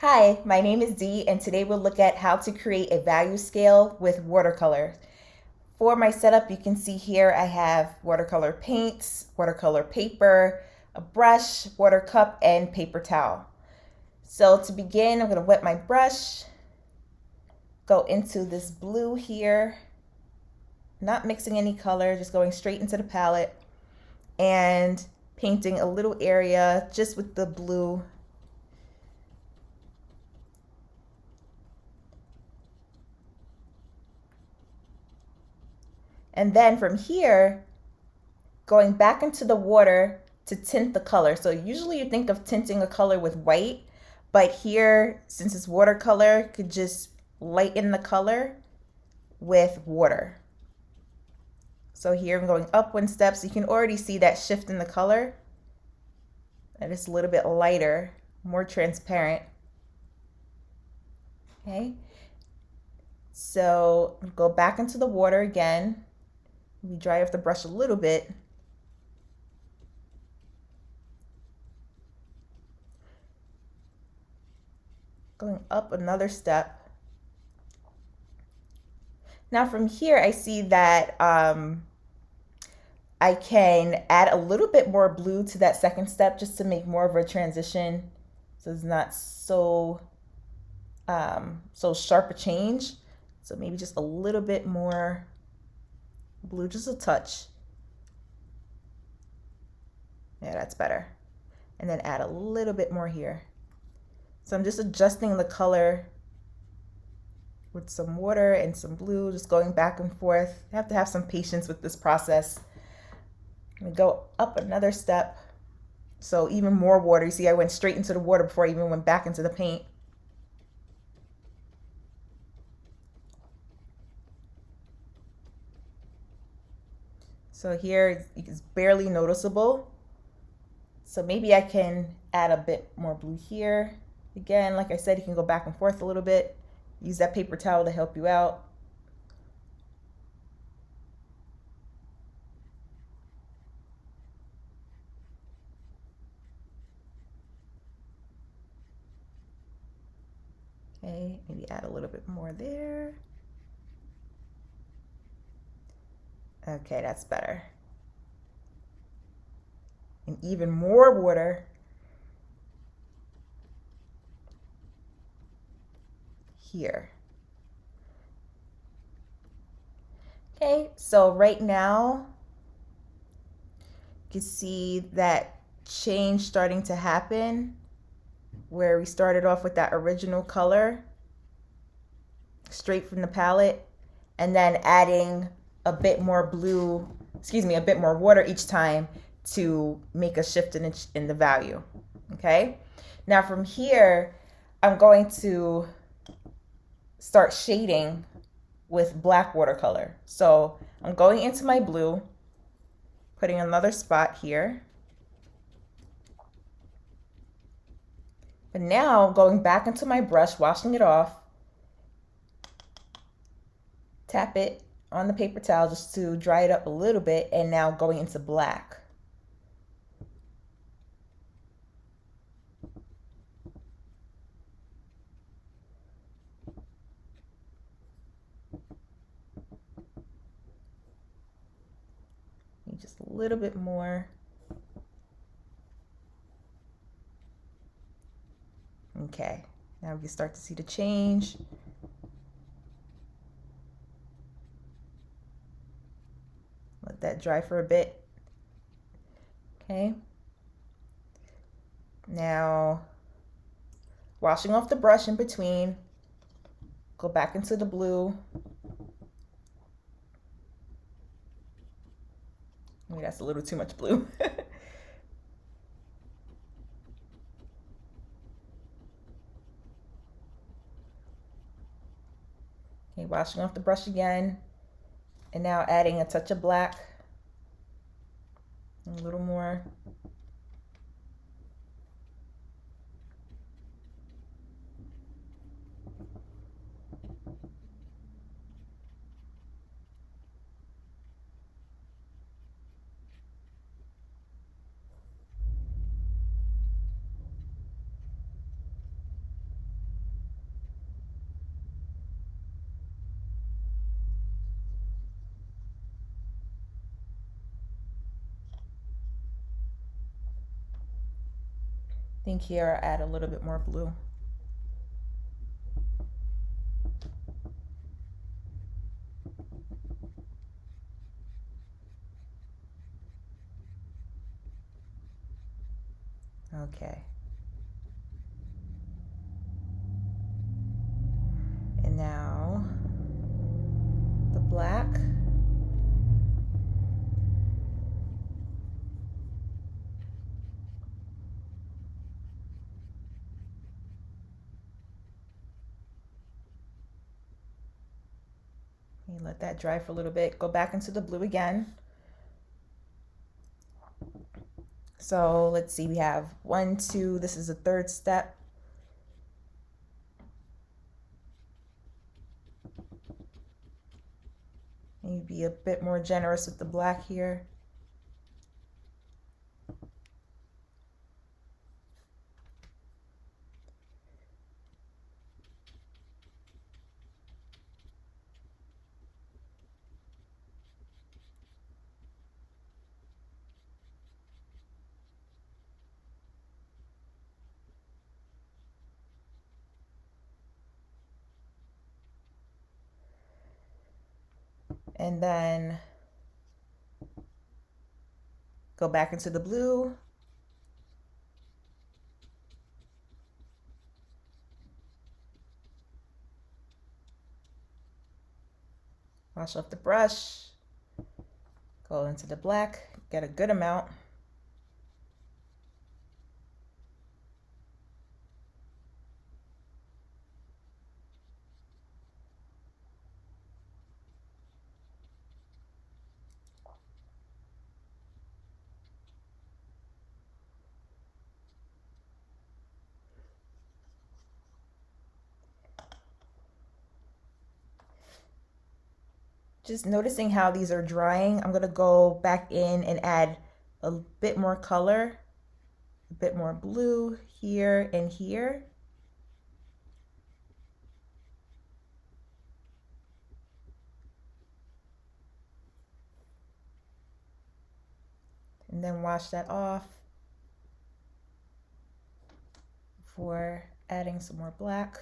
Hi, my name is Dee, and today we'll look at how to create a value scale with watercolor. For my setup, you can see here I have watercolor paints, watercolor paper, a brush, water cup, and paper towel. So to begin, I'm going to wet my brush, go into this blue here, not mixing any color, just going straight into the palette and painting a little area just with the blue. And then from here, going back into the water to tint the color. So usually you think of tinting a color with white, but here, since it's watercolor, could just lighten the color with water. So here I'm going up one step, so you can already see that shift in the color. And it's a little bit lighter, more transparent. Okay, so go back into the water again. We dry off the brush a little bit. Going up another step. Now from here, I see that I can add a little bit more blue to that second step just to make more of a transition, so it's not so sharp a change. So maybe just a little bit more blue, just a touch. Yeah, that's better. And then add a little bit more here. So I'm just adjusting the color with some water and some blue, just going back and forth. You have to have some patience with this process. I'm gonna go up another step. So even more water. You see, I went straight into the water before I even went back into the paint. So here it's barely noticeable. So maybe I can add a bit more blue here. Again, like I said, you can go back and forth a little bit. Use that paper towel to help you out. Okay, maybe add a little bit more there. Okay, that's better. And even more water here. Okay, so right now you can see that change starting to happen where we started off with that original color straight from the palette and then adding a bit more blue, a bit more water each time to make a shift in the value. Okay, now from here I'm going to start shading with black watercolor. So I'm going into my blue, putting another spot here. But now going back into my brush, washing it off, tap it on the paper towel just to dry it up a little bit, and now going into black. Just a little bit more. Okay, now we can start to see the change. Let that dry for a bit. Okay. Now, washing off the brush in between, go back into the blue. Maybe that's a little too much blue. Okay, washing off the brush again, and now adding a touch of black, a little more. I think here I'll add a little bit more blue. Okay. And now the black. You let that dry for a little bit. Go back into the blue again. So let's see, we have 1, 2, this is the third step. And you be a bit more generous with the black here. And then go back into the blue. Wash off the brush. Go into the black, get a good amount. Just noticing how these are drying, I'm gonna go back in and add a bit more color, a bit more blue here and here. And then wash that off before adding some more black,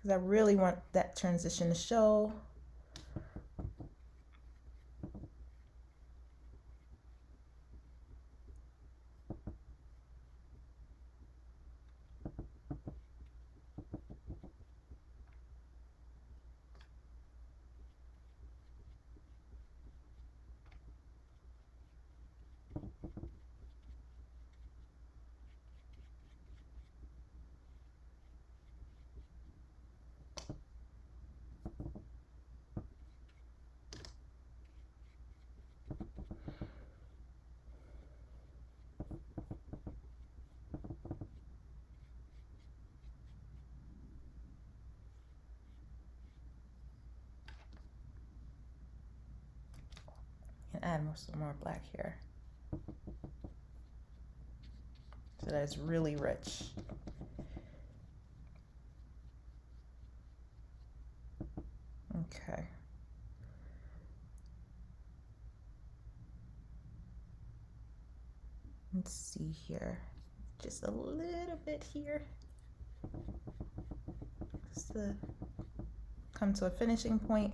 because I really want that transition to show. And add some more black here, so that it's really rich. Okay. Let's see here, just a little bit here, just to come to a finishing point.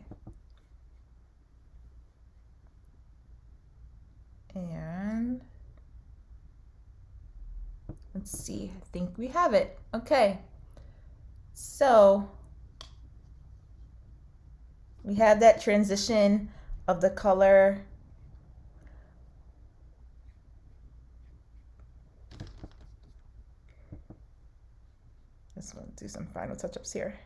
And let's see, I think we have it. Okay, so we have that transition of the color. Just want to do some final touch-ups here.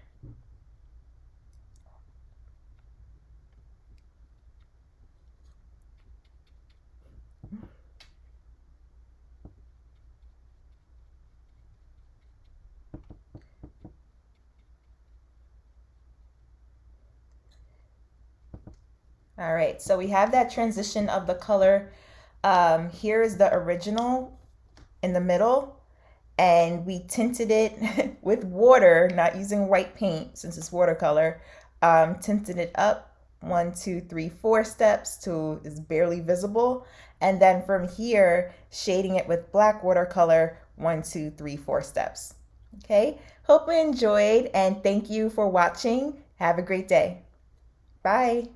All right, so we have that transition of the color. Here is the original in the middle, and we tinted it with water, not using white paint since it's watercolor. Tinted it up 1, 2, 3, 4 steps till it's barely visible. And then from here, shading it with black watercolor, 1, 2, 3, 4 steps. Okay, hope you enjoyed and thank you for watching. Have a great day. Bye.